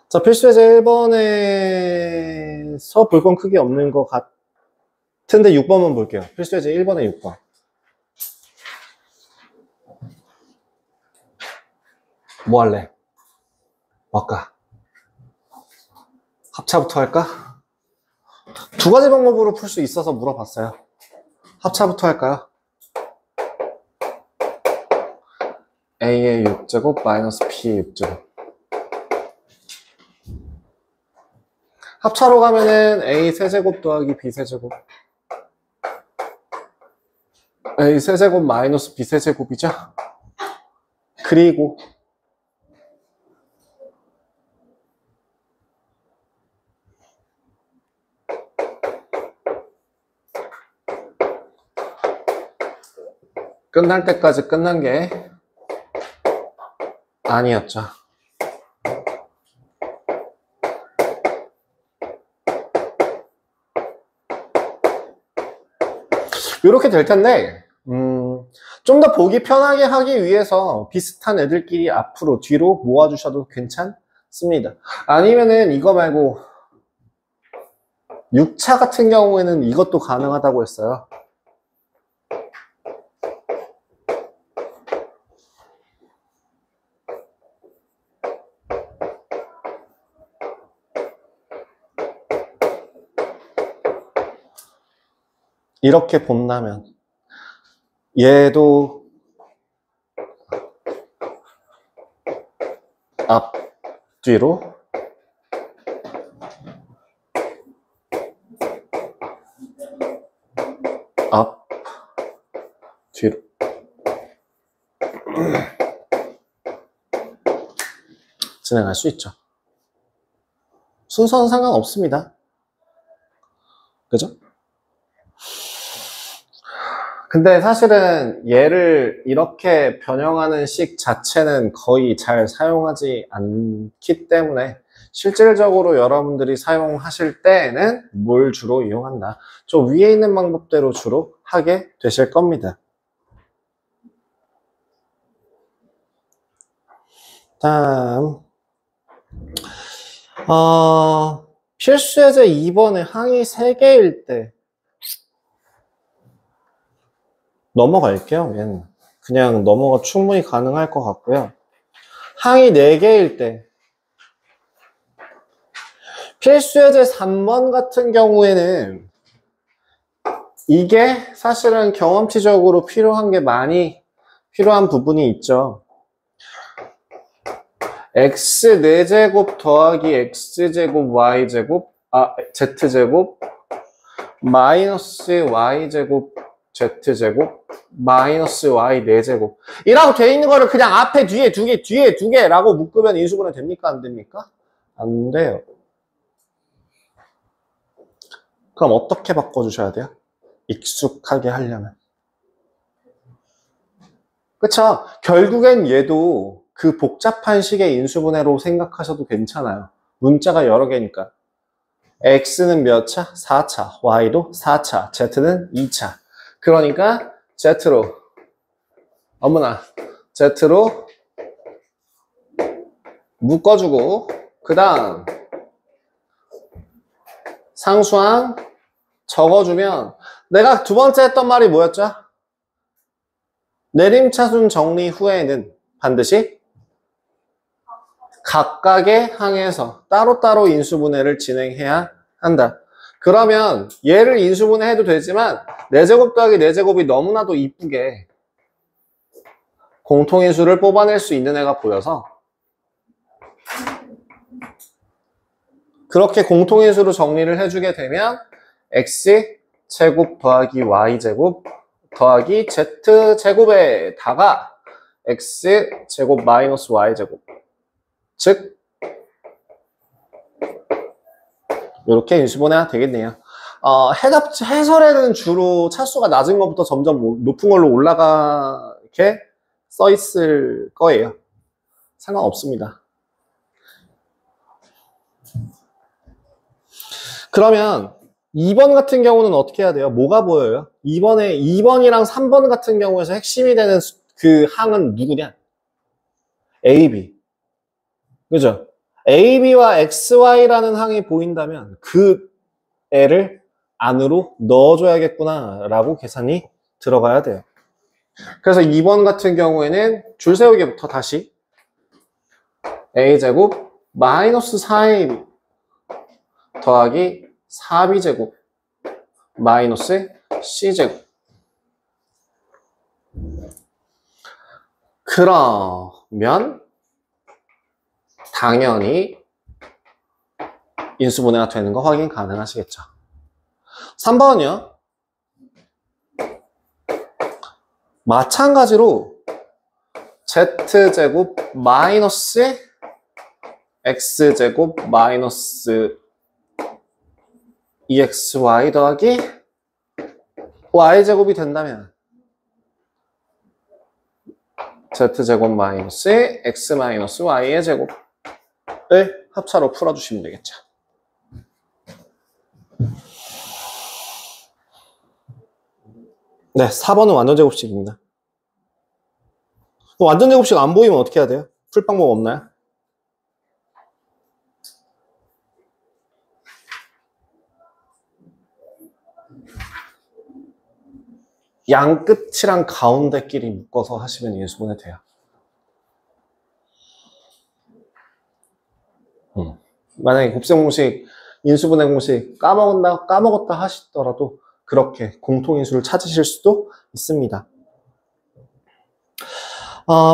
자, 필수예제 1번에서 볼 건 크게 없는 것 같은데 6번만 볼게요. 필수예제 1번에 6번. 뭐 할래? 뭐 할까? 합차부터 할까? 두 가지 방법으로 풀 수 있어서 물어봤어요. 합차부터 할까요? a의 6제곱 마이너스 b의 6제곱. 합차로 가면은 a 세제곱 더하기 b 세제곱. a 세제곱 마이너스 b 세제곱이죠? 그리고 끝날 때까지 끝난 게 아니었죠. 이렇게 될 텐데 좀 더 보기 편하게 하기 위해서 비슷한 애들끼리 앞으로 뒤로 모아주셔도 괜찮습니다. 아니면은 이거 말고 6차 같은 경우에는 이것도 가능하다고 했어요. 이렇게 본다면 얘도 앞, 뒤로 앞, 뒤로 진행할 수 있죠. 순서는 상관없습니다. 그죠? 근데 사실은 얘를 이렇게 변형하는 식 자체는 거의 잘 사용하지 않기 때문에 실질적으로 여러분들이 사용하실 때에는 뭘 주로 이용한다? 저 위에 있는 방법대로 주로 하게 되실 겁니다. 다음 필수예제 2번에 항이 3개일 때 넘어갈게요. 얘는 그냥 넘어가 충분히 가능할 것 같고요. 항이 4개일 때 필수예제 3번 같은 경우에는 이게 사실은 경험치적으로 필요한 게 많이 필요한 부분이 있죠. x 4제곱 더하기 x제곱 y제곱 z제곱 마이너스 y제곱 z제곱 마이너스 y 4제곱 이라고 돼 있는 거를 그냥 앞에 뒤에 두 개 뒤에 두 개라고 묶으면 인수분해 됩니까? 안 됩니까? 안 돼요. 그럼 어떻게 바꿔주셔야 돼요? 익숙하게 하려면. 그쵸? 결국엔 얘도 그 복잡한 식의 인수분해로 생각하셔도 괜찮아요. 문자가 여러 개니까. x는 몇 차? 4차. y도 4차. z는 2차. 그러니까 z로 어머나 z로 묶어주고 그 다음 상수항 적어주면 내가 두 번째 했던 말이 뭐였죠? 내림차순 정리 후에는 반드시 각각의 항에서 따로따로 인수분해를 진행해야 한다. 그러면 얘를 인수분해 해도 되지만 4제곱 더하기 4제곱이 너무나도 이쁘게 공통인수를 뽑아낼 수 있는 애가 보여서 그렇게 공통인수로 정리를 해주게 되면 x제곱 더하기 y제곱 더하기 z제곱에다가 x제곱 마이너스 y제곱 즉 이렇게 인수분해가 되겠네요. 해설에는 주로 차수가 낮은 것부터 점점 높은 걸로 올라가게 써 있을 거예요. 상관없습니다. 그러면 2번 같은 경우는 어떻게 해야 돼요? 뭐가 보여요? 2번이랑 3번 같은 경우에서 핵심이 되는 그 항은 누구냐? A, B. 그죠? AB와 XY라는 항이 보인다면 그 애를 안으로 넣어줘야겠구나 라고 계산이 들어가야 돼요. 그래서 2번 같은 경우에는 줄 세우기부터 다시 A제곱 마이너스 4AB 더하기 4B제곱 마이너스 C제곱. 그러면 당연히 인수분해가 되는 거 확인 가능하시겠죠. 3번은요. 마찬가지로 Z제곱 마이너스 X제곱 마이너스 2XY 더하기 Y제곱이 된다면 Z제곱 마이너스 X 마이너스 Y의 제곱을 합차로 풀어주시면 되겠죠. 네, 4번은 완전제곱식입니다. 완전제곱식 안 보이면 어떻게 해야 돼요? 풀 방법 없나요? 양 끝이랑 가운데끼리 묶어서 하시면 인수분해 돼요. 만약에 곱셈 공식, 인수분해 공식 까먹었다 하시더라도 그렇게 공통인수를 찾으실 수도 있습니다.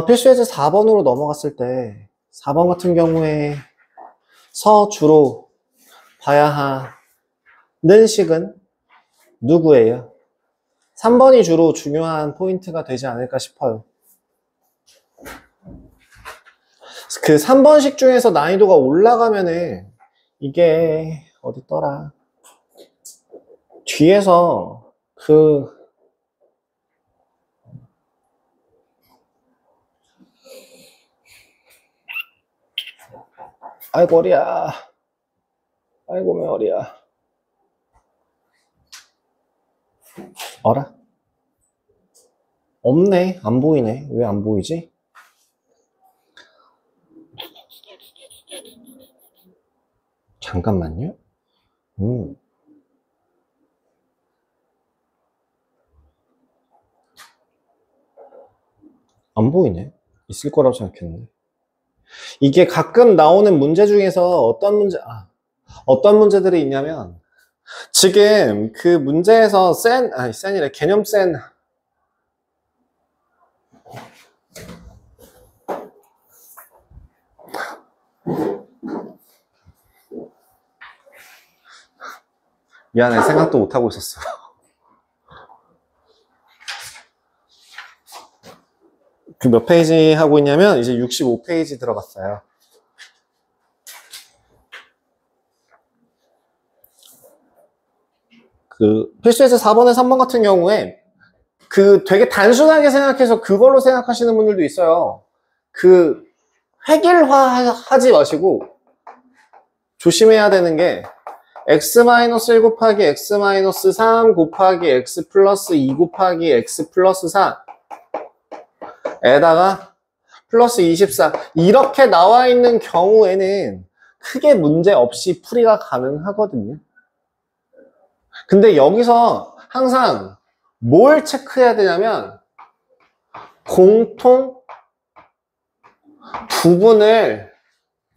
필수예제 4번으로 넘어갔을 때 4번 같은 경우에 주로 봐야 하는 식은 누구예요? 3번이 주로 중요한 포인트가 되지 않을까 싶어요. 그 3번식 중에서 난이도가 올라가면은 이게 어딨더라? 뒤에서 아이고 어리야. 아이고 매 어리야. 어라? 없네. 안 보이네. 왜 안 보이지? 잠깐만요. 안 보이네. 있을 거라고 생각했는데. 이게 가끔 나오는 문제 중에서 어떤 문제들이 있냐면, 지금 그 문제에서 센이래. 개념 센. 미안해. 생각도 못하고 있었어. 그 몇 페이지 하고 있냐면 이제 65페이지 들어갔어요. 그 필수에서 4번에 3번 같은 경우에 그 되게 단순하게 생각해서 그걸로 생각하시는 분들도 있어요. 그 획일화 하지 마시고 조심해야 되는 게 x-1 곱하기 x-3 곱하기 x 플러스 2 곱하기 x 플러스 4 에다가 플러스 24 이렇게 나와 있는 경우에는 크게 문제 없이 풀이가 가능하거든요. 근데 여기서 항상 뭘 체크해야 되냐면 공통 부분을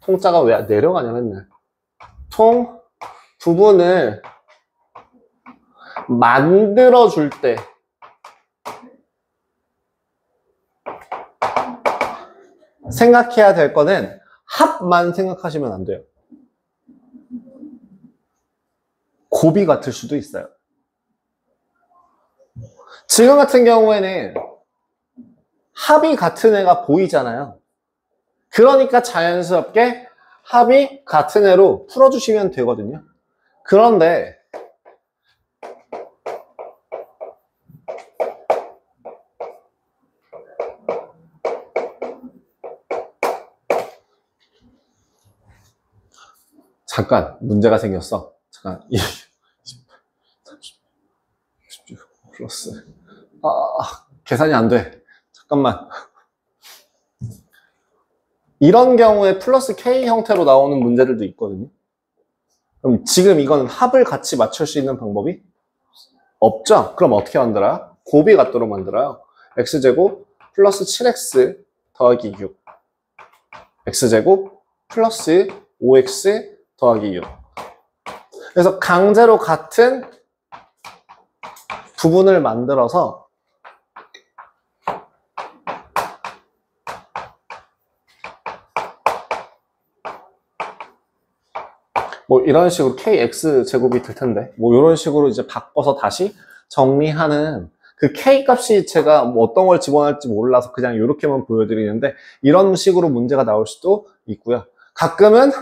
통자가 왜 내려가냐 맨날 부분을 만들어 줄 때 생각해야 될 거는 합만 생각하시면 안 돼요. 곱이 같을 수도 있어요. 지금 같은 경우에는 합이 같은 애가 보이잖아요. 그러니까 자연스럽게 합이 같은 애로 풀어주시면 되거든요. 그런데 잠깐 문제가 생겼어. 잠깐 30, 16 플러스 계산이 안 돼. 잠깐만. 이런 경우에 플러스 K 형태로 나오는 문제들도 있거든요. 그럼 지금 이거는 합을 같이 맞출 수 있는 방법이 없죠? 그럼 어떻게 만들어요? 곱이 같도록 만들어요. x제곱 플러스 7x 더하기 6 x제곱 플러스 5x 더하기 6. 그래서 강제로 같은 부분을 만들어서 뭐 이런 식으로 kx 제곱이 될 텐데 뭐 이런 식으로 이제 바꿔서 다시 정리하는 그 k 값이 제가 뭐 어떤 걸 집어넣을지 몰라서 그냥 이렇게만 보여드리는데 이런 식으로 문제가 나올 수도 있고요. 가끔은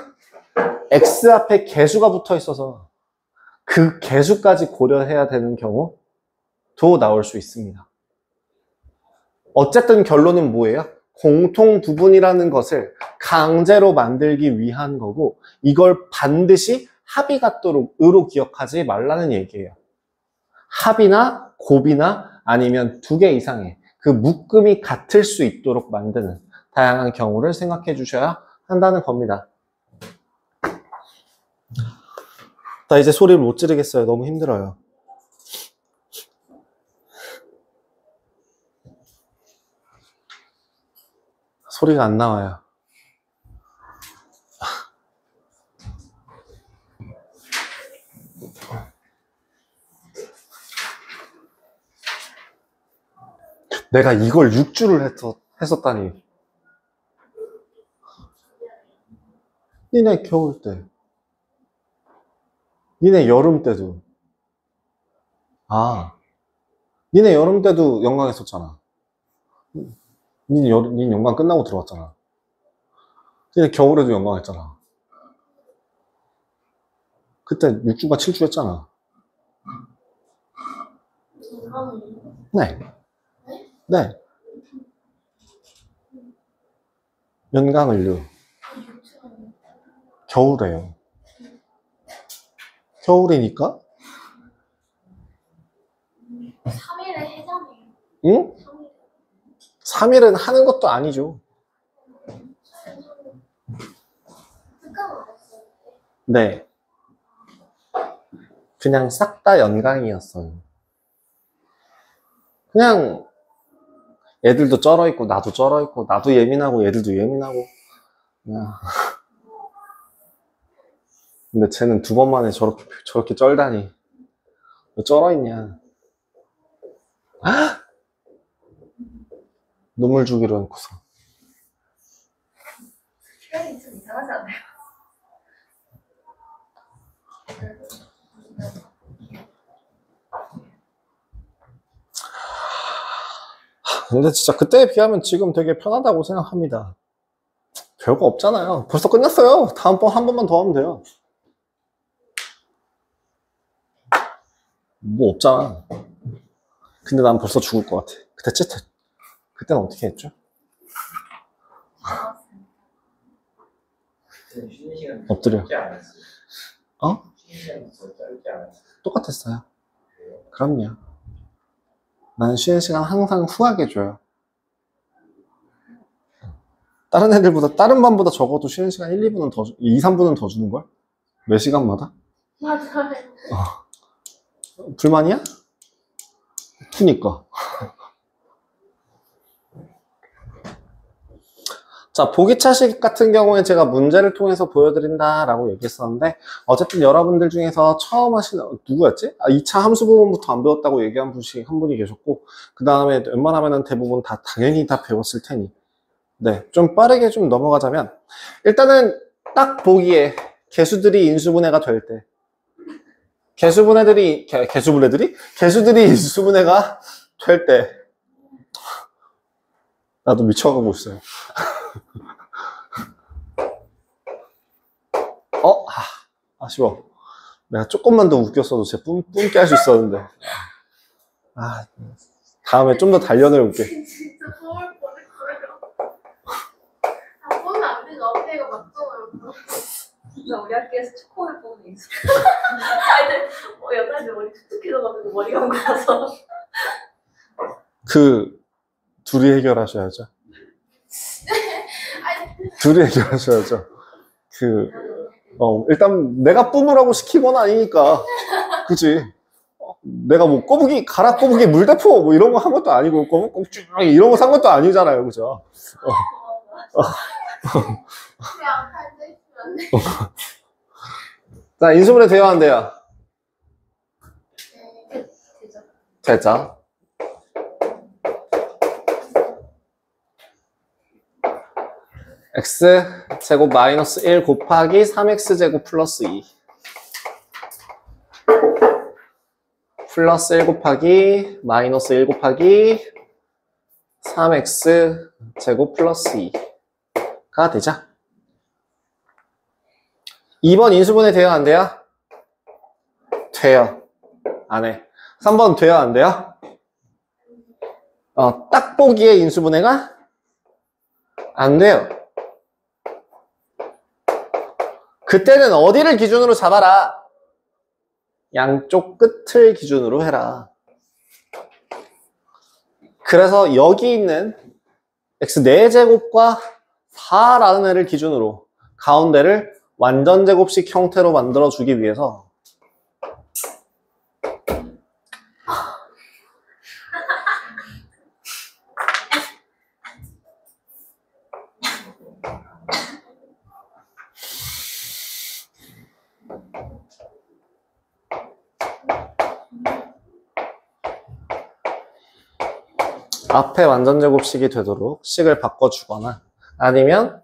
x 앞에 개수가 붙어 있어서 그 개수까지 고려해야 되는 경우도 나올 수 있습니다. 어쨌든 결론은 뭐예요? 공통 부분이라는 것을 강제로 만들기 위한 거고 이걸 반드시 합이 같도록 으로 기억하지 말라는 얘기예요. 합이나 곱이나 아니면 두 개 이상의 그 묶음이 같을 수 있도록 만드는 다양한 경우를 생각해 주셔야 한다는 겁니다. 나 이제 소리를 못 지르겠어요. 너무 힘들어요. 소리가 안 나와요. 내가 이걸 6주를 했었다니. 니네 겨울 때. 니네 여름 때도. 아. 니네 여름 때도 연강 했었잖아. 니네 연강 끝나고 들어왔잖아. 니네 겨울에도 연강 했잖아. 그때 6주가 7주 했잖아. 네. 네. 연강을요. 겨울에요. 겨울이니까? 3일에 해자네요. 응? 3일은 하는 것도 아니죠. 네. 그냥 싹 다 연강이었어요. 그냥 애들도 쩔어있고 나도 쩔어있고 나도 예민하고 애들도 예민하고 그냥. 근데 쟤는 2번 만에 저렇게 쩔다니. 왜 쩔어있냐. 눈물 주기로 해놓고서. 표현이 좀 이상하지 않아요? 근데 진짜 그때에 비하면 지금 되게 편하다고 생각합니다. 별거 없잖아요. 벌써 끝났어요. 다음번 한 번만 더 하면 돼요. 뭐 없잖아. 근데 난 벌써 죽을 것 같아. 그때는 어떻게 했죠? 쉬는 시간 엎드려. 짧지 않았어요. 어? 쉬는 시간 짧지 않았어요. 똑같았어요. 그럼요. 난 쉬는 시간 항상 후하게 줘요. 다른 애들보다, 다른 반보다 적어도 쉬는 시간 1, 2분은 더, 2, 3분은 더 주는걸? 몇 시간마다? 맞아요. 불만이야? 투니까. 자, 보기차식 같은 경우에 제가 문제를 통해서 보여드린다라고 얘기했었는데 어쨌든 여러분들 중에서 처음 하시는 누구였지? 2차 함수 부분부터 안 배웠다고 얘기한 한 분이 계셨고 그 다음에 웬만하면 대부분 다 당연히 다 배웠을 테니 네, 좀 빠르게 좀 넘어가자면 일단은 딱 보기에 개수들이 인수분해가 될 때 개수들이 인수분해가 될 때 나도 미쳐가고 있어요. 아쉬워. 내가 조금만 더 웃겼어도 쟤 뿜게 할 수 있었는데. 다음에 좀 더 단련해올게. 진짜 서울 뻔했어요. 보면 안 되죠. 앞에가 맞잖아요. 진짜 우리 학교에서 초코를 뽑는 있어. 여자애들 머리 툭툭해져가지고 머리 감고 나서. 그 둘이 해결하셔야죠. 둘이 해결하셔야죠. 일단 내가 뿜으라고 시킨 건 아니니까. 그치? 내가 뭐 가라 꼬부기 물대포 뭐 이런 거 한 것도 아니고 꼬북꼬북 이런 거 산 것도 아니잖아요. 그죠? 자, 인수분해 돼야 안 돼요? 되죠. x제곱 마이너스 1 곱하기 3x제곱 플러스 2 플러스 1 곱하기 마이너스 1 곱하기 3x제곱 플러스 2가 되죠. 2번 인수분해 돼요 안 돼요? 돼요. 안 해. 3번 돼요 안 돼요? 딱 보기에 인수분해가 안 돼요. 그때는 어디를 기준으로 잡아라? 양쪽 끝을 기준으로 해라. 그래서 여기 있는 x 4제곱과 4라는 애를 기준으로 가운데를 완전제곱식 형태로 만들어주기 위해서 앞에 완전제곱식이 되도록 식을 바꿔주거나 아니면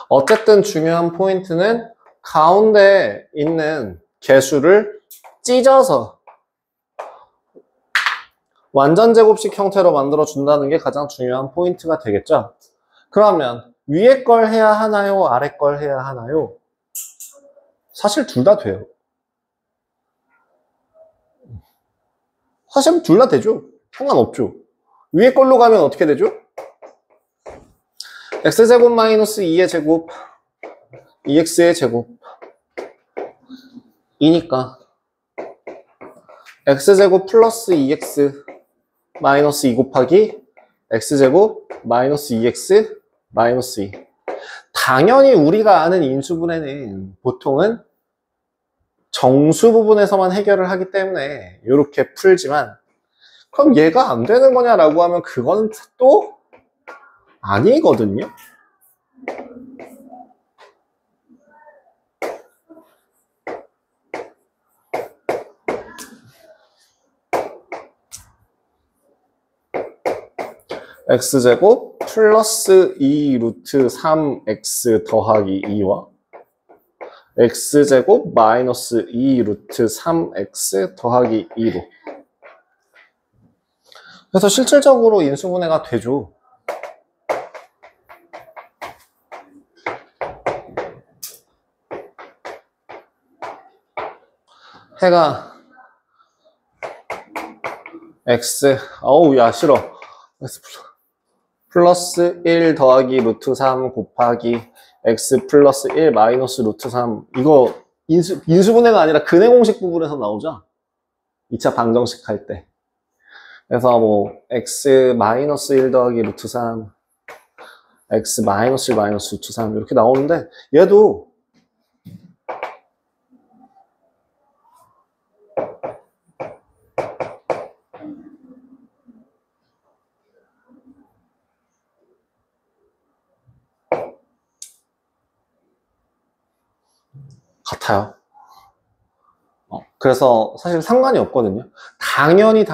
어쨌든 중요한 포인트는 가운데 있는 개수를 찢어서 완전제곱식 형태로 만들어준다는 게 가장 중요한 포인트가 되겠죠. 그러면 위에 걸 해야 하나요? 아래 걸 해야 하나요? 사실 둘 다 돼요. 사실 둘 다 되죠. 상관없죠. 위에 걸로 가면 어떻게 되죠? x제곱 마이너스 2의 제곱 2x의 제곱 이니까 x제곱 플러스 2x 마이너스 2 곱하기 x제곱 마이너스 2x 마이너스 2. 당연히 우리가 아는 인수분해는 보통은 정수 부분에서만 해결을 하기 때문에 이렇게 풀지만 그럼 얘가 안 되는 거냐라고 하면 그건 또 아니거든요. x제곱 플러스 2 루트 3x 더하기 2와 x제곱 마이너스 2 루트 3x 더하기 2로 그래서 실질적으로 인수분해가 되죠. 해가 x 어우 야 싫어 x 플러스 1 더하기 루트 3 곱하기 x 플러스 1 마이너스 루트 3 이거 인수분해가 아니라 근해공식 부분에서 나오죠. 2차 방정식 할 때. 그래서 뭐 x 마이너스 1 더하기 루트 3 x 마이너스 1 마이너스 루트 3 이렇게 나오는데 얘도 같아요. 그래서 사실 상관이 없거든요. 당연히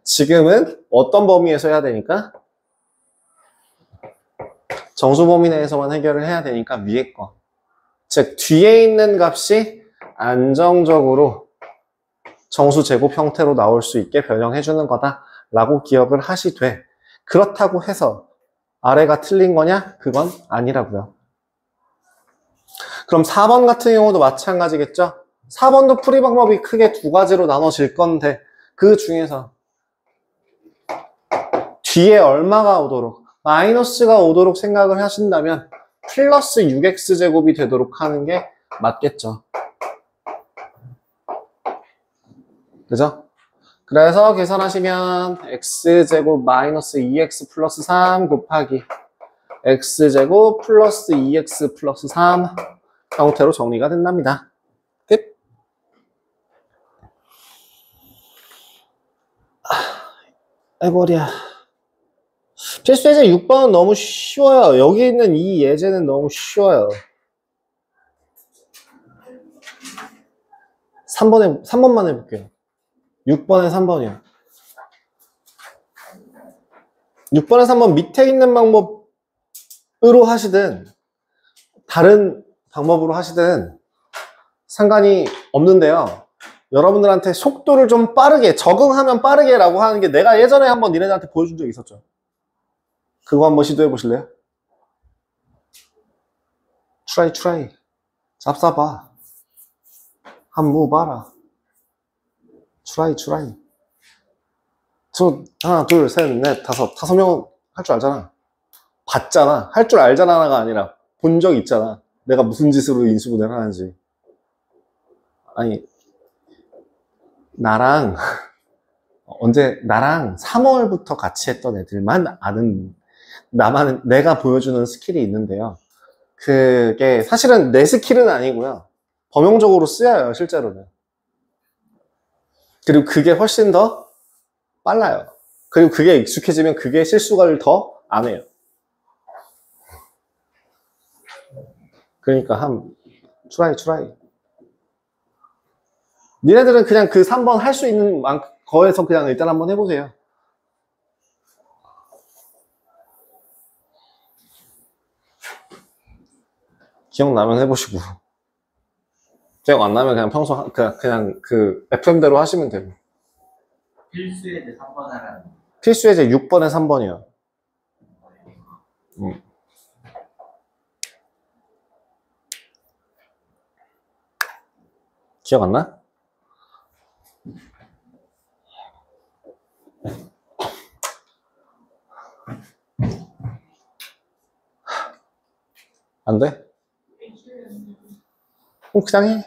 지금은 어떤 범위에서 해야 되니까 정수 범위 내에서만 해결을 해야 되니까 위에 거. 즉 뒤에 있는 값이 안정적으로 정수 제곱 형태로 나올 수 있게 변형해 주는 거다라고 기억을 하시되 그렇다고 해서 아래가 틀린 거냐? 그건 아니라고요. 그럼 4번 같은 경우도 마찬가지겠죠? 4번도 풀이 방법이 크게 두 가지로 나눠질 건데 그 중에서 뒤에 얼마가 오도록 마이너스가 오도록 생각을 하신다면 플러스 6x제곱이 되도록 하는 게 맞겠죠. 그죠? 그래서 계산하시면 x제곱 마이너스 2x 플러스 3 곱하기 x제곱 플러스 2x 플러스 3 형태로 정리가 된답니다. 끝. 해버려. 필수 예제 6번은 너무 쉬워요. 여기 있는 이 예제는 너무 쉬워요. 3번만 해볼게요. 6번에 3번이요. 6번에 3번 밑에 있는 방법으로 하시든 다른 방법으로 하시든 상관이 없는데요. 여러분들한테 속도를 좀 빠르게, 적응하면 빠르게 라고 하는 게 내가 예전에 한번 니네들한테 보여준 적 있었죠. 그거 한번 시도해 보실래요? 트라이. 잡사봐. 한번 봐라. 트라이. 저 하나, 둘, 셋, 넷, 다섯 명은 할 줄 알잖아. 봤잖아. 할 줄 알잖아가 아니라 본 적 있잖아. 내가 무슨 짓으로 인수분해를 하는지. 아니, 나랑 3월부터 같이 했던 애들만 아는, 내가 보여주는 스킬이 있는데요. 그게 사실은 내 스킬은 아니고요. 범용적으로 쓰여요, 실제로는. 그리고 그게 훨씬 더 빨라요. 그리고 그게 익숙해지면 그게 실수를 더 안 해요. 그러니까 트라이. 니네들은 그냥 그 3번 할 수 있는 거에서 그냥 일단 한번 해보세요. 기억나면 해보시고. 기억 안 나면 그냥 평소 그냥 그 FM대로 하시면 되고. 필수 예제 3번 하라는. 필수 예제 6번에 3번이요. 기억 안 나? 안 돼? 그냥 해.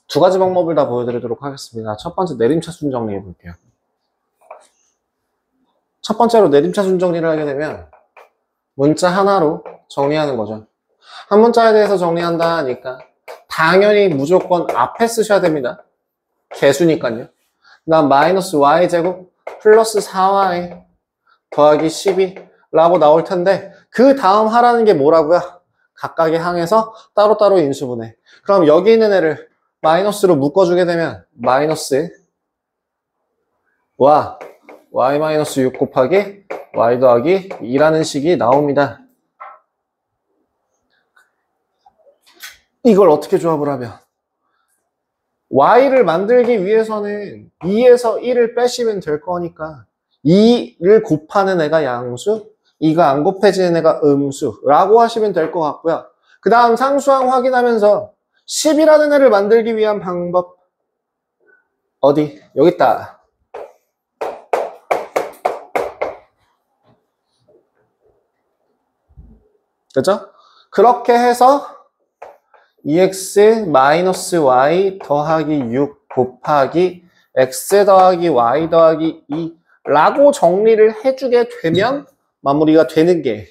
두 가지 방법을 다 보여드리도록 하겠습니다. 첫 번째 내림차순 정리해 볼게요. 첫 번째로 내림차순 정리를 하게 되면 문자 하나로 정리하는 거죠. 한 문자에 대해서 정리한다 하니까 당연히 무조건 앞에 쓰셔야 됩니다. 개수니까요. 그 다음 마이너스 y제곱 플러스 4y 더하기 12라고 나올 텐데 그 다음 하라는 게 뭐라고요? 각각의 항에서 따로따로 인수분해. 그럼 여기 있는 애를 마이너스로 묶어주게 되면 마이너스 y 마이너스 6 곱하기 y 더하기 2라는 식이 나옵니다. 이걸 어떻게 조합을 하면 y를 만들기 위해서는 2에서 1을 빼시면 될 거니까 2를 곱하는 애가 양수, 2가 안 곱해지는 애가 음수라고 하시면 될 것 같고요. 그 다음 상수항 확인하면서 10이라는 애를 만들기 위한 방법 어디? 여기 있다. 그죠? 그렇게 해서 2x-y 더하기 6 곱하기 x 더하기 y 더하기 2라고 정리를 해주게 되면 마무리가 되는 게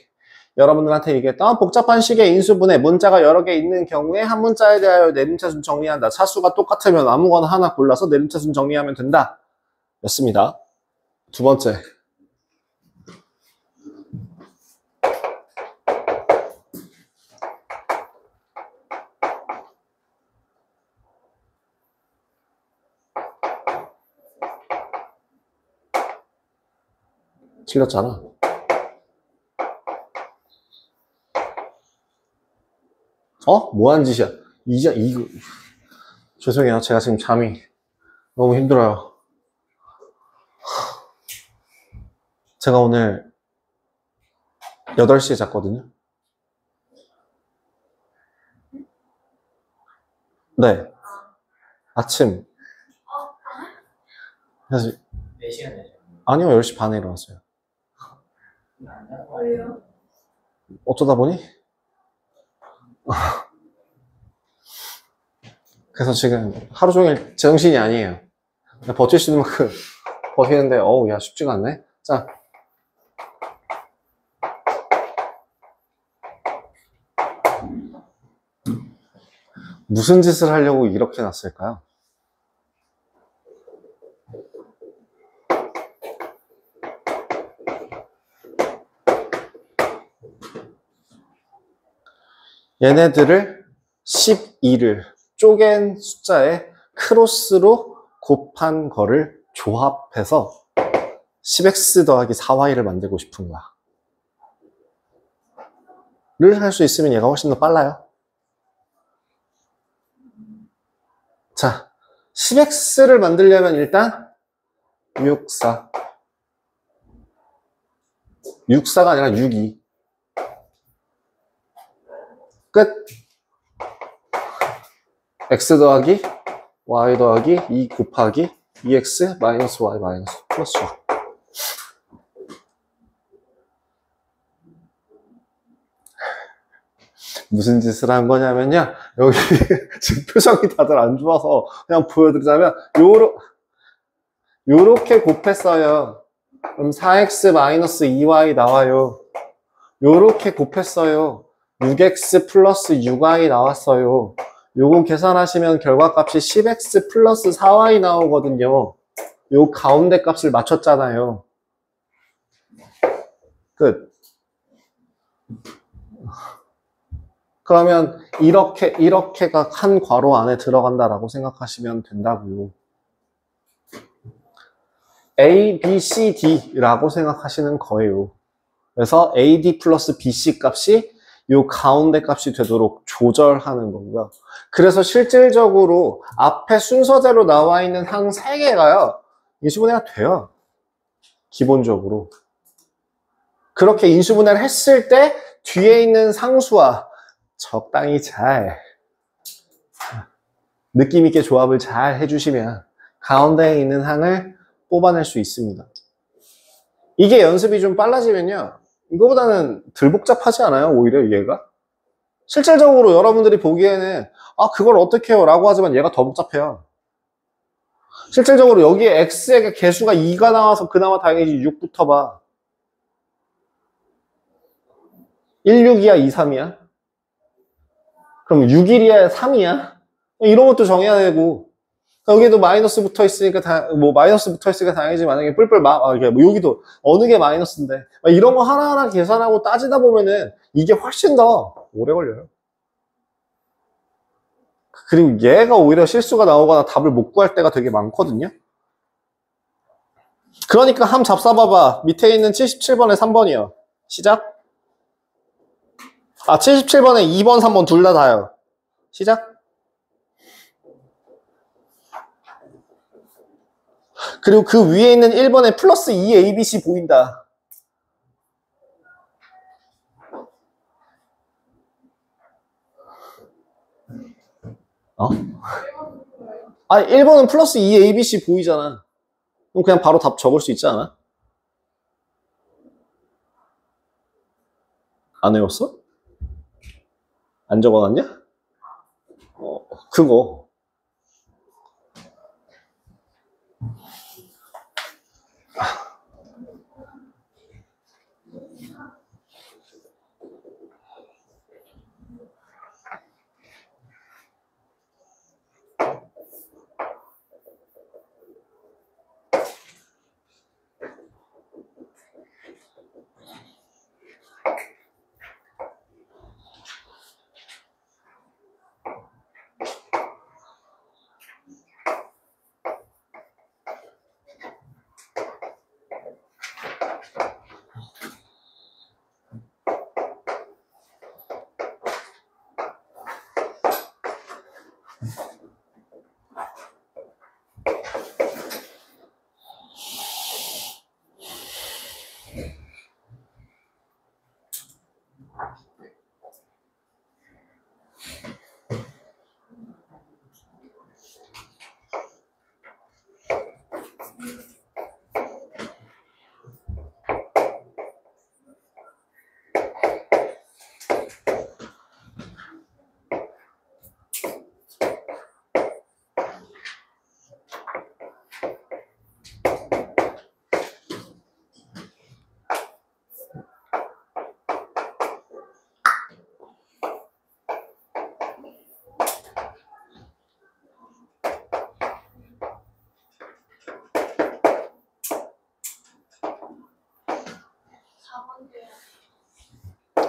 여러분들한테 얘기했던 복잡한 식의 인수분해 문자가 여러 개 있는 경우에 한 문자에 대하여 내림차순 정리한다. 차수가 똑같으면 아무거나 하나 골라서 내림차순 정리하면 된다. 였습니다. 두 번째. 틀렸잖아. 뭐한 짓이야? 이거. 죄송해요. 제가 지금 잠이 너무 힘들어요. 제가 오늘 8시에 잤거든요. 네. 아침. 그래서 4시간 되죠. 아니요, 10시 반에 일어났어요. 왜요? 어쩌다 보니? 그래서 지금 하루 종일 제정신이 아니에요. 버틸 수 있는 만큼 버티는데, 야, 쉽지가 않네. 자. 무슨 짓을 하려고 이렇게 놨을까요? 얘네들을 12를 쪼갠 숫자에 크로스로 곱한 거를 조합해서 10x 더하기 4y를 만들고 싶은 거야. 를 할 수 있으면 얘가 훨씬 더 빨라요. 자, 10x를 만들려면 일단 6, 4가 아니라 6, 2 끝. x 더하기 y 더하기 2 곱하기 2x 마이너스 y 마이너스 플러스 6. 무슨 짓을 한 거냐면요. 여기 지금 표정이 다들 안 좋아서 그냥 보여드리자면 요렇게 곱했어요. 그럼 4x 마이너스 2y 나와요. 요렇게 곱했어요. 6x 플러스 6y 나왔어요. 요거 계산하시면 결과값이 10x 플러스 4y 나오거든요. 요 가운데 값을 맞췄잖아요. 끝. 그러면 이렇게가 한 괄호 안에 들어간다라고 생각하시면 된다고요. A, B, C, D라고 생각하시는 거예요. 그래서 AD 플러스 BC 값이 요 가운데 값이 되도록 조절하는 거고요. 그래서 실질적으로 앞에 순서대로 나와 있는 항 3개가요. 인수분해가 돼요. 기본적으로. 그렇게 인수분해를 했을 때 뒤에 있는 상수와 적당히 잘 느낌 있게 조합을 잘 해주시면 가운데에 있는 항을 뽑아낼 수 있습니다. 이게 연습이 좀 빨라지면요. 이거보다는 덜 복잡하지 않아요? 오히려 얘가? 실질적으로 여러분들이 보기에는 그걸 어떻게 해요? 라고 하지만 얘가 더 복잡해요. 실질적으로 여기에 x의 개수가 2가 나와서 그나마 다행이지 6부터 봐. 1, 6이야? 2, 3이야? 그럼 6, 1이야? 3이야? 이런 것도 정해야 되고 여기도 마이너스 붙어 있으니까 마이너스 붙어 있으니까 다행이지 만약에 뿔뿔 여기도 어느 게 마이너스인데 이런 거 하나하나 계산하고 따지다 보면은 이게 훨씬 더 오래 걸려요. 그리고 얘가 오히려 실수가 나오거나 답을 못 구할 때가 되게 많거든요. 그러니까 함 잡숴봐봐. 밑에 있는 77번에 3번이요. 시작. 77번에 2번, 3번 둘 다 다요. 시작. 그리고 그 위에 있는 1번에 플러스 2abc 보인다. 아니 1번은 플러스 2abc 보이잖아. 그럼 그냥 바로 답 적을 수 있지 않아? 안 외웠어? 안 적어놨냐? 그거.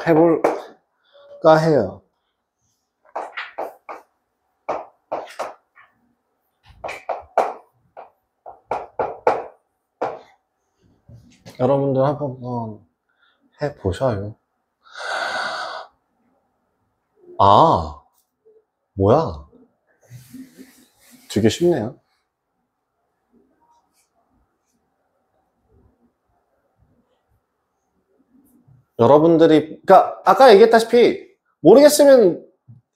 해볼까 해요. 여러분들 한번 해보셔요. 아, 뭐야? 되게 쉽네요. 여러분들이, 그러니까 아까 얘기했다시피 모르겠으면,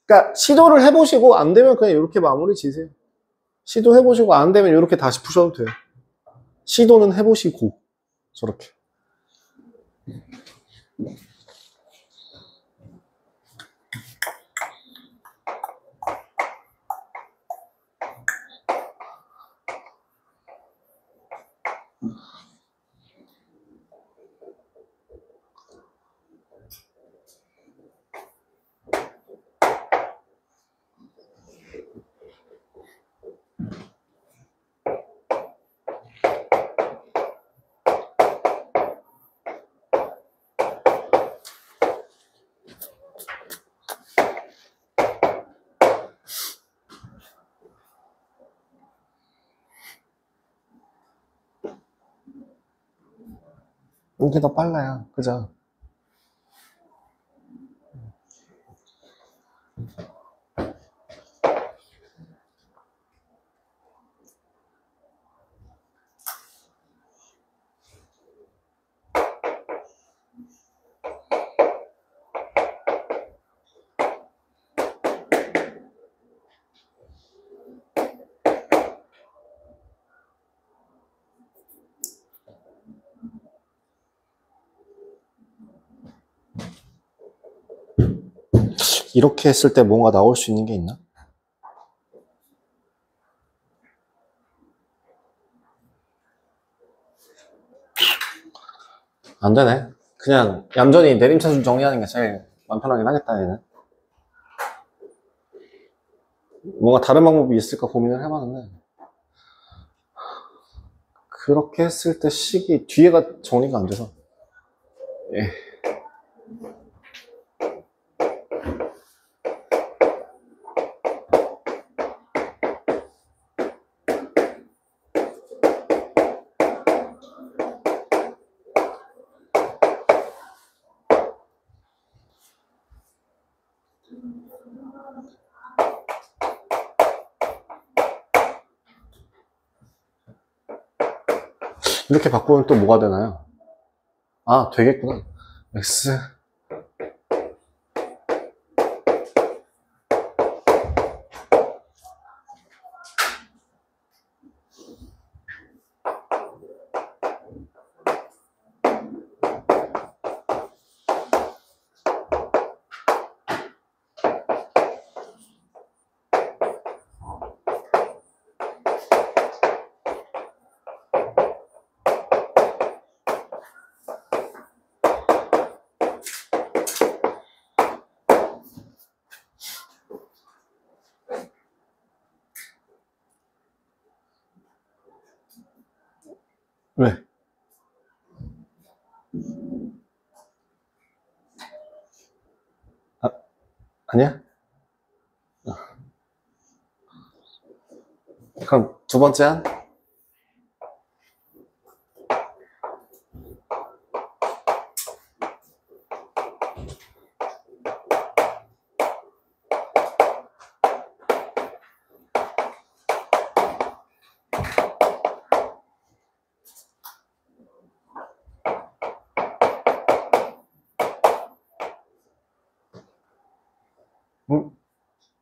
그러니까 시도를 해보시고 안 되면 그냥 이렇게 마무리 지세요. 시도해보시고 안 되면 이렇게 다시 푸셔도 돼요. 시도는 해보시고 저렇게. 이게 더 빨라요. 그죠? 이렇게 했을 때 뭔가 나올 수 있는 게 있나? 안 되네. 그냥 얌전히 내림차순 정리하는 게 제일 마음 편하긴 하겠다, 얘는. 뭔가 다른 방법이 있을까 고민을 해봤는데, 그렇게 했을 때 식이 뒤에가 정리가 안 돼서. 예. 이렇게 바꾸면 또 뭐가 되나요? 아, 되겠구나. X. 왜? 아, 아니야? 그럼 두 번째 한?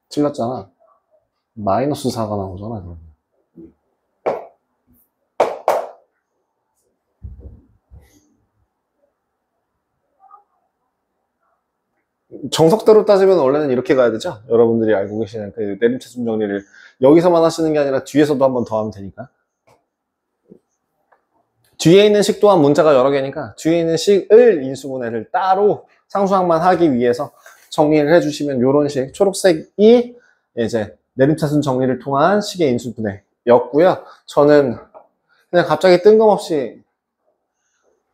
틀렸잖아. 마이너스 4가 나오잖아, 그러면. 정석대로 따지면 원래는 이렇게 가야 되죠? 여러분들이 알고 계시는 그 내림차순 정리를 여기서만 하시는 게 아니라 뒤에서도 한번 더 하면 되니까. 뒤에 있는 식 또한 문자가 여러 개니까 뒤에 있는 식을 인수분해를 따로 상수항만 하기 위해서 정리를 해주시면 이런 식, 초록색이 이제 내림차순 정리를 통한 식의 인수분해였고요. 저는 그냥 갑자기 뜬금없이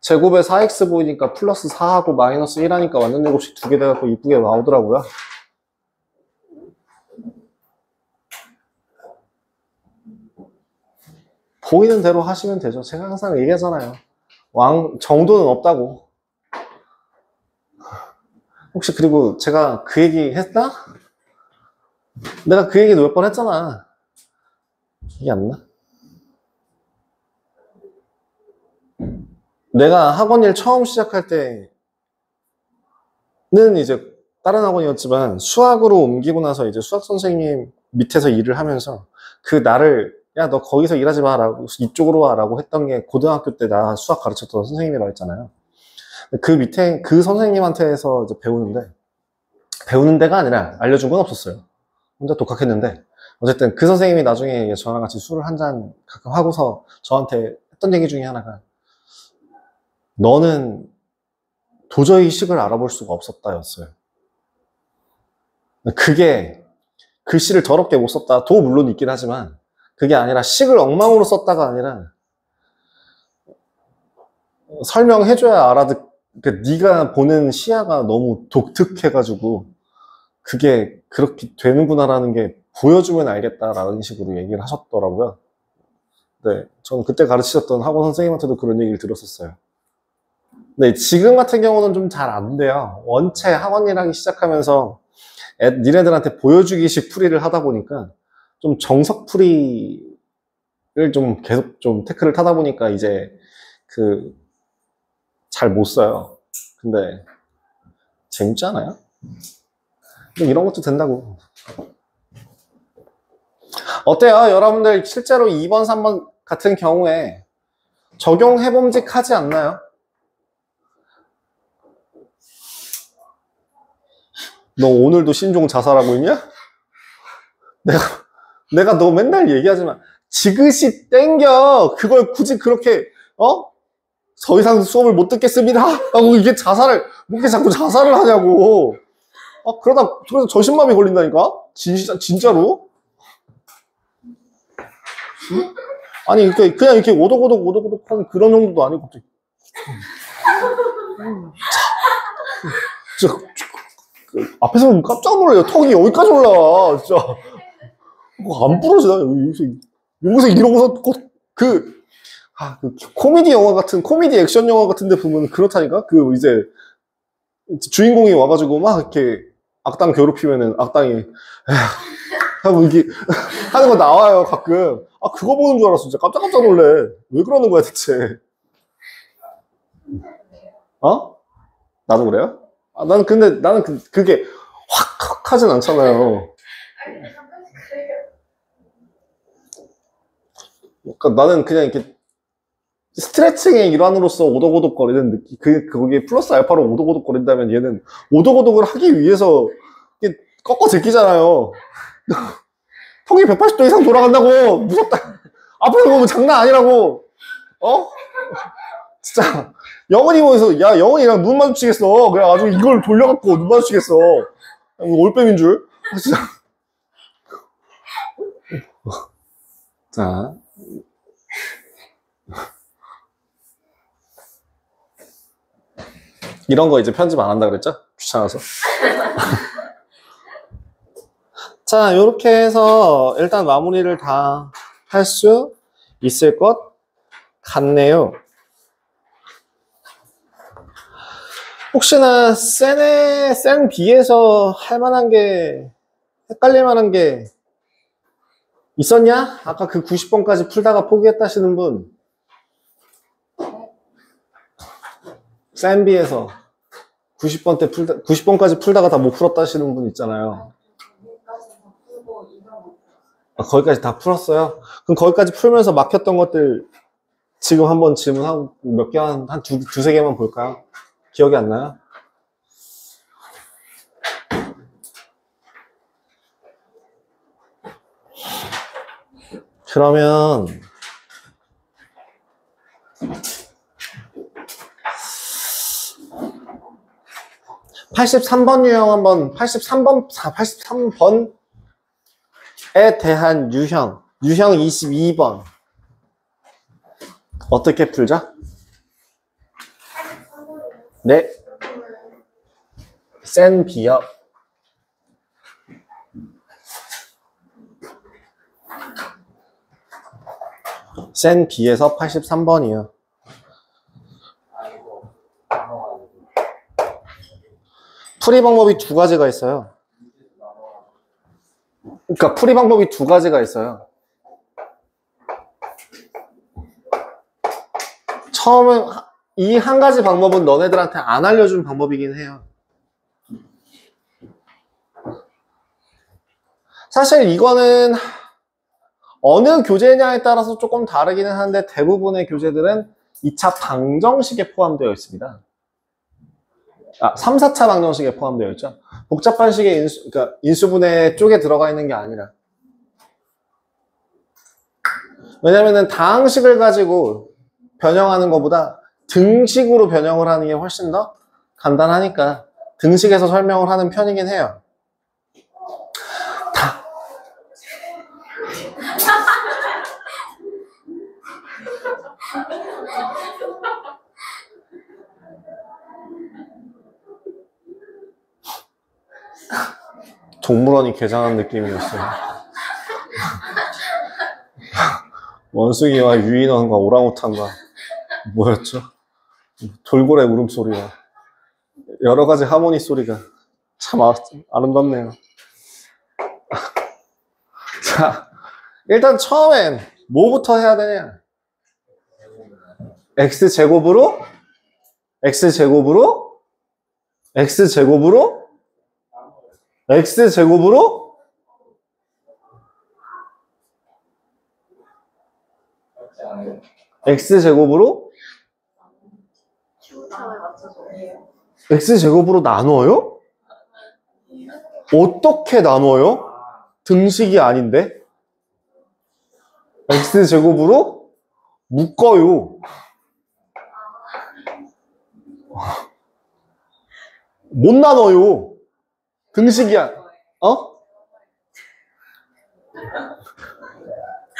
제곱에 4x 보이니까 플러스 4하고 마이너스 1 하니까 완전 제곱식 두 개 돼갖고 이쁘게 나오더라고요. 보이는 대로 하시면 되죠. 제가 항상 얘기하잖아요. 정도는 없다고. 혹시 그리고 제가 그 얘기 했나? 내가 그 얘기도 몇 번 했잖아. 이게 안 나? 내가 학원 일 처음 시작할 때는 이제 다른 학원이었지만 수학으로 옮기고 나서 이제 수학 선생님 밑에서 일을 하면서 그 나를 야, 너 거기서 일하지 마라고 이쪽으로 와라고 했던 게 고등학교 때 나 수학 가르쳤던 선생님이라고 했잖아요. 그 밑에 그 선생님한테서 이제 배우는 데가 아니라 알려준 건 없었어요. 혼자 독학했는데 어쨌든 그 선생님이 나중에 저랑 같이 술을 한 잔 가끔 하고서 저한테 했던 얘기 중에 하나가 너는 도저히 식을 알아볼 수가 없었다 였어요. 그게 글씨를 더럽게 못 썼다도 물론 있긴 하지만 그게 아니라 식을 엉망으로 썼다가 아니라 설명해줘야 그러니까 네가 보는 시야가 너무 독특해가지고 그게 그렇게 되는구나라는 게 보여주면 알겠다라는 식으로 얘기를 하셨더라고요. 네, 저는 그때 가르치셨던 학원 선생님한테도 그런 얘기를 들었었어요. 네, 지금 같은 경우는 좀 잘 안 돼요. 원체 학원 일 하기 시작하면서 니네들한테 보여주기식 풀이를 하다 보니까 좀 정석 풀이를 좀 계속 좀 태클을 타다 보니까 이제 잘 못 써요. 근데 재밌지 않아요? 이런 것도 된다고. 어때요? 여러분들 실제로 2번, 3번 같은 경우에 적용해봄직하지 않나요? 너 오늘도 신종 자살하고 있냐? 내가 너 맨날 얘기하지만 지그시 땡겨. 그걸 굳이 그렇게 더 이상 수업을 못 듣겠습니다 하고 이게 자살을 뭐 이렇게 자꾸 자살을 하냐고. 그러다 저신맘이 걸린다니까? 진짜로? 응? 아니 그냥 이렇게 오독오독 하는 그런 정도도 아니고 진짜 앞에서 보면 깜짝 놀라요. 턱이 여기까지 올라와. 진짜 안 부러져. 여기서 이러고서 그 코미디 영화 코미디 액션 영화 같은 데 보면 그렇다니까? 이제 주인공이 와가지고 막 이렇게 악당 괴롭히면은 악당이 하고 이게 하는 거 나와요, 가끔. 그거 보는 줄 알았어. 진짜 깜짝 놀래. 왜 그러는 거야, 대체? 나도 그래요? 나는 그게 확 하진 않잖아요. 그러니까 나는 그냥 이렇게 스트레칭의 일환으로서 오독오독 거리는 느낌. 거기에 플러스 알파로 오독오독 거린다면 얘는 오독오독을 하기 위해서 꺾어 제끼잖아요. 턱이 180도 이상 돌아간다고. 무섭다. 앞에서 보면 장난 아니라고. 진짜 영은이 보면서 야, 영은이랑 눈 마주치겠어. 그래가지고 이걸 돌려갖고 눈 마주치겠어. 올빼미인 줄. 진짜. 자. 이런 거 이제 편집 안 한다 그랬죠? 귀찮아서. 자, 요렇게 해서 일단 마무리를 다 할 수 있을 것 같네요. 혹시나 센 B에서 할 만한 게, 헷갈릴 만한 게 있었냐? 아까 그 90번까지 풀다가 포기했다시는 분. 쌤비에서 90번 때 90번까지 풀다가 다 못 풀었다시는 분 있잖아요. 아, 거기까지 다 풀었어요? 그럼 거기까지 풀면서 막혔던 것들 지금 한번 질문하고 몇 개, 한 두세 개만 볼까요? 기억이 안 나요? 그러면 83번 유형 한번 83번에 대한 유형 22번 어떻게 풀죠? 네, 센 비어 센 B에서 83번이요. 풀이 방법이 두 가지가 있어요. 그러니까 풀이 방법이 두 가지가 있어요. 처음은 이 한 가지 방법은 너네들한테 안 알려준 방법이긴 해요. 사실 이거는 어느 교재냐에 따라서 조금 다르기는 한데 대부분의 교재들은 2차 방정식에 포함되어 있습니다. 3, 4차 방정식에 포함되어 있죠. 복잡한 식의 그러니까 인수분해 쪽에 들어가 있는 게 아니라. 왜냐면은 다항식을 가지고 변형하는 것보다 등식으로 변형을 하는 게 훨씬 더 간단하니까 등식에서 설명을 하는 편이긴 해요. 동물원이 개장한 느낌이었어요. 원숭이와 유인원과 오랑우탄과 뭐였죠? 돌고래 울음소리와 여러 가지 하모니 소리가 참 아름답네요. 자, 일단 처음엔 뭐부터 해야 되냐? x제곱으로 x제곱으로 x제곱으로 x제곱으로 x제곱으로 x제곱으로 나눠요? 어떻게 나눠요? 등식이 아닌데? x제곱으로 묶어요. 못 나눠요. 등식이야.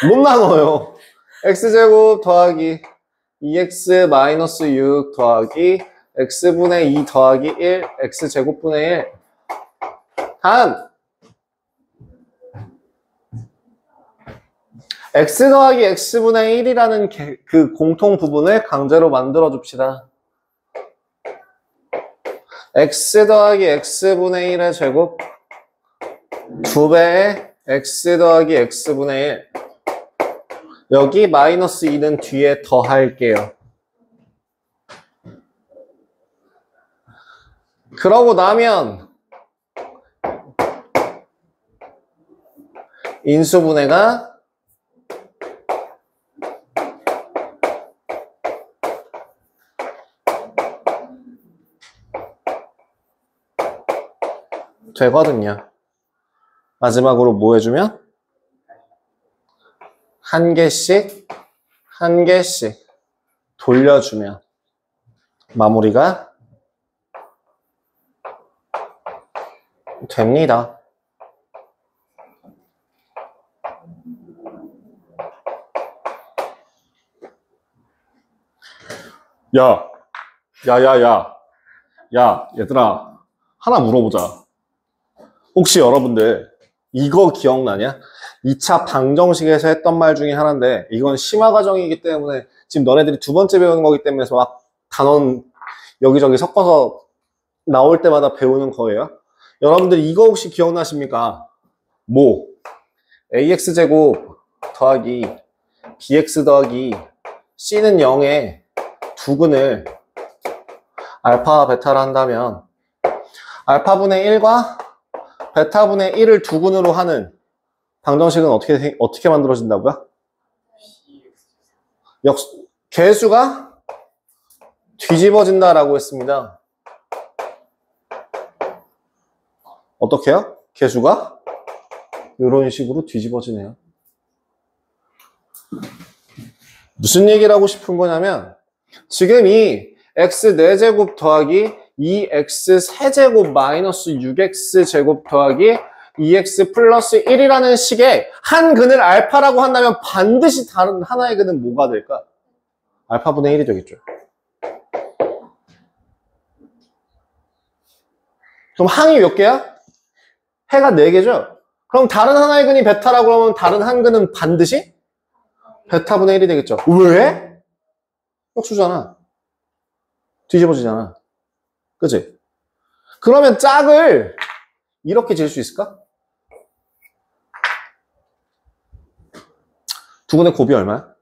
못 나눠요. x제곱 더하기 2x 마이너스 6 더하기 x분의 2 더하기 1 x제곱분의 1 단 x 더하기 x분의 1이라는 그 공통 부분을 강제로 만들어 줍시다. x 더하기 x분의 1의 제곱 2배의 x 더하기 x분의 1 여기 마이너스 2는 뒤에 더할게요. 그러고 나면 인수분해가 되거든요. 마지막으로 뭐 해주면? 한 개씩 돌려주면 마무리가 됩니다. 야, 얘들아, 하나 물어보자. 혹시 여러분들 이거 기억나냐? 2차 방정식에서 했던 말 중에 하나인데 이건 심화 과정이기 때문에 지금 너네들이 두 번째 배우는 거기 때문에 막 단원 여기저기 섞어서 나올 때마다 배우는 거예요. 여러분들 이거 혹시 기억나십니까? 뭐? ax제곱 더하기 bx 더하기 c는 0의 두근을 알파와 베타를 한다면 알파분의 1과 베타분의 1을 두근으로 하는 방정식은 어떻게 만들어진다고요? 개수가 뒤집어진다라고 했습니다. 어떻게요? 개수가 이런 식으로 뒤집어지네요. 무슨 얘기를 하고 싶은 거냐면 지금 이 x 4제곱 더하기 2x 세제곱 마이너스 6x 제곱 더하기 2x 플러스 1이라는 식의 한 근을 알파라고 한다면 반드시 다른 하나의 근은 뭐가 될까? 알파분의 1이 되겠죠. 그럼 항이 몇 개야? 해가 4개죠? 그럼 다른 하나의 근이 베타라고 하면 다른 한 근은 반드시 베타분의 1이 되겠죠. 왜? 역수잖아. 뒤집어지잖아. 그치? 그러면 짝을 이렇게 질 수 있을까? 두근의 곱이 얼마야?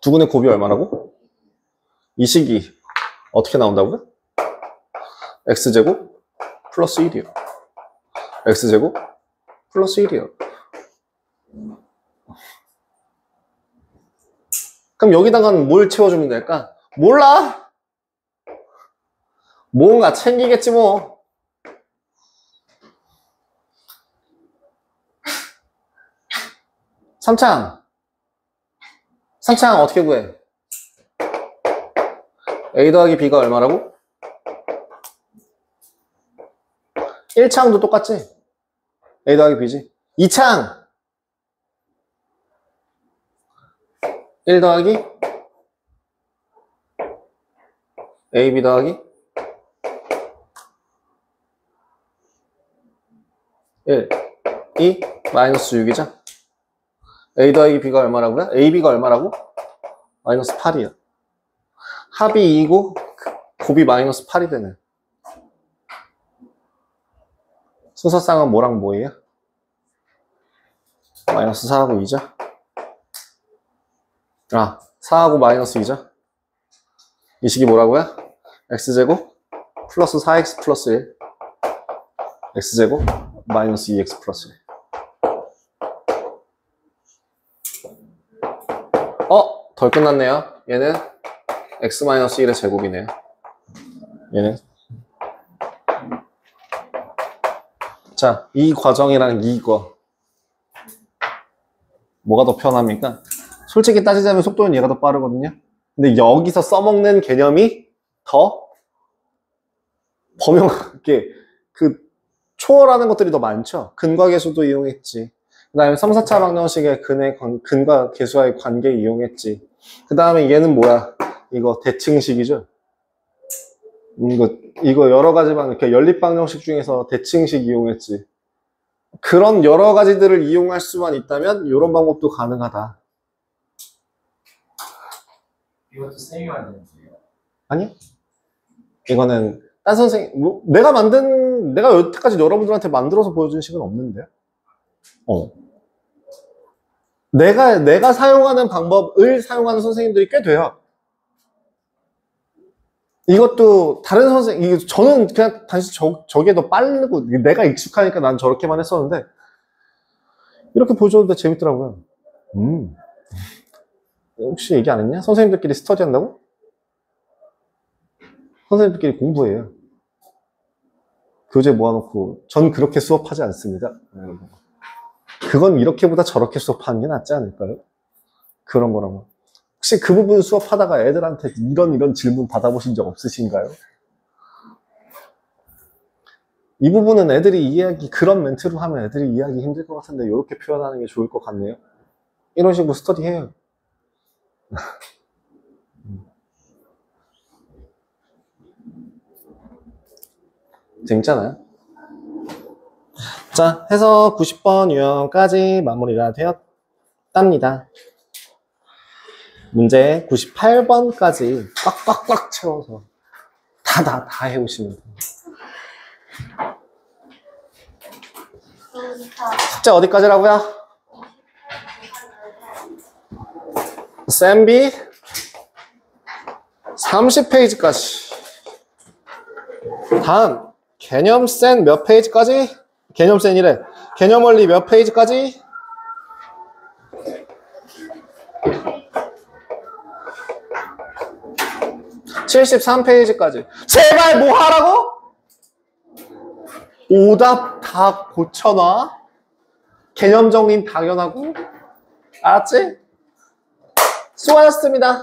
두근의 곱이 얼마라고? 이 식이 어떻게 나온다고요? x제곱 플러스 1이요. x제곱 플러스 1이요. 그럼 여기다가는 뭘 채워주면 될까? 몰라! 뭔가 챙기겠지 뭐. 삼창 어떻게 구해? a 더하기 b가 얼마라고? 1창도 똑같지? a 더하기 b지. 2창 1 더하기 ab 더하기 1 2 마이너스 6이죠? a 더하기 b가 얼마라고요? ab가 얼마라고? 마이너스 8이야. 합이 2고 곱이 마이너스 8이 되네. 순서쌍은 뭐랑 뭐예요? 마이너스 4하고 2죠? 4하고 마이너스 2죠? 이 식이 뭐라고요? x제곱 플러스 4x 플러스 1 x제곱 마이너스 2x 플러스 1. 덜 끝났네요. 얘는 x-1의 제곱이네요. 얘는. 자, 이 과정이랑 이거 뭐가 더 편합니까? 솔직히 따지자면 속도는 얘가 더 빠르거든요. 근데 여기서 써먹는 개념이 더 범용하게 초월하는 것들이 더 많죠. 근과 계수도 이용했지. 그 다음에 3, 4차 방정식의 근과 계수와의 관계 이용했지. 그 다음에 얘는 뭐야? 이거 대칭식이죠. 이거 여러 가지 이렇게 연립 방정식 중에서 대칭식 이용했지. 그런 여러 가지들을 이용할 수만 있다면 이런 방법도 가능하다. 이것도 쌤이 만든 거예요? 아니요. 이거는 딴 선생님, 내가 여태까지 여러분들한테 만들어서 보여준 식은 없는데요. 내가 사용하는 방법을 사용하는 선생님들이 꽤 돼요. 이것도 다른 선생님, 저는 그냥 단지 저게 더 빠르고 내가 익숙하니까 난 저렇게만 했었는데 이렇게 보여줬는데 재밌더라고요. 혹시 얘기 안 했냐? 선생님들끼리 스터디 한다고? 선생님들끼리 공부해요. 교재 모아놓고 전 그렇게 수업하지 않습니다. 그건 이렇게보다 저렇게 수업하는 게 낫지 않을까요? 그런 거라고. 혹시 그 부분 수업하다가 애들한테 이런 질문 받아보신 적 없으신가요? 이 부분은 애들이 그런 멘트로 하면 애들이 이해하기 힘들 것 같은데 이렇게 표현하는 게 좋을 것 같네요. 이런 식으로 스터디 해요. 재밌잖아요. 자, 해서 90번 유형까지 마무리가 되었답니다. 문제 98번까지 꽉꽉꽉 채워서 다 해오시면 됩니다. 숙제 어디까지라고요? 쌤비 30페이지까지. 다음 개념센 몇 페이지까지? 개념센이래. 개념원리 몇 페이지까지? 73페이지까지. 제발 뭐 하라고? 오답 다 고쳐놔. 개념 정리는 당연하고. 알았지? 수고하셨습니다.